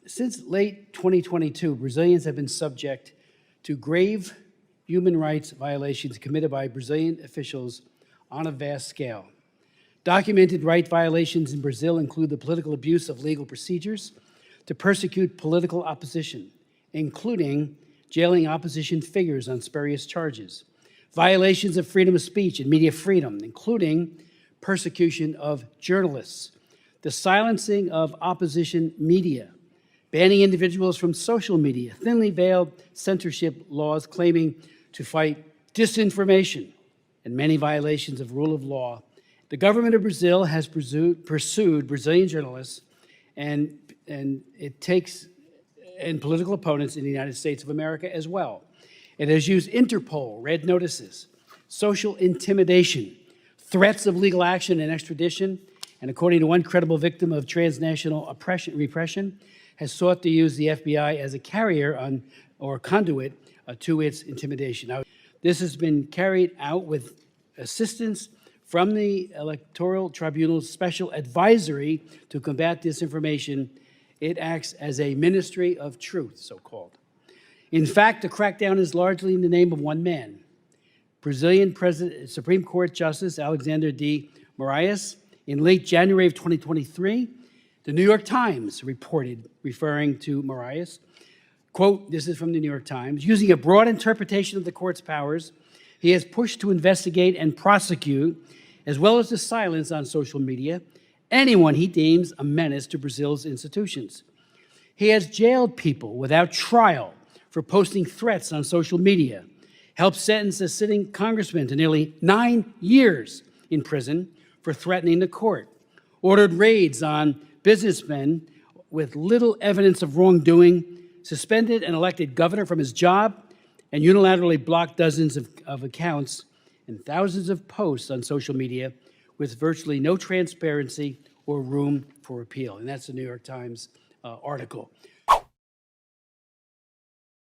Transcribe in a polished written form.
Since late 2022, Brazilians have been subject to grave human rights violations committed by Brazilian officials on a vast scale. Documented right violations in Brazil include the political abuse of legal procedures to persecute political opposition, including jailing opposition figures on spurious charges, violations of freedom of speech and media freedom, including persecution of journalists, the silencing of opposition media, banning individuals from social media, thinly veiled censorship laws claiming to fight disinformation, and many violations of rule of law. The government of Brazil has pursued Brazilian journalists and political opponents in the United States of America as well. It has used Interpol, red notices, social intimidation, threats of legal action and extradition, and according to one credible victim of transnational repression, has sought to use the FBI as a carrier or conduit to its intimidation. Now, this has been carried out with assistance from the Electoral Tribunal's Special Advisory to Combat Disinformation. It acts as a ministry of truth, so-called. In fact, the crackdown is largely in the name of one man, Brazilian Supreme Court Justice Alexander de Moraes. In late January of 2023, the New York Times reported, referring to Moraes, quote, this is from the New York Times, using a broad interpretation of the court's powers, he has pushed to investigate and prosecute, as well as to silence on social media, anyone he deems a menace to Brazil's institutions. He has jailed people without trial for posting threats on social media, helped sentence a sitting congressman to nearly 9 years in prison for threatening the court, ordered raids on businessmen with little evidence of wrongdoing, suspended an elected governor from his job, and unilaterally blocked dozens of accounts and thousands of posts on social media with virtually no transparency or room for appeal. And that's the New York Times article.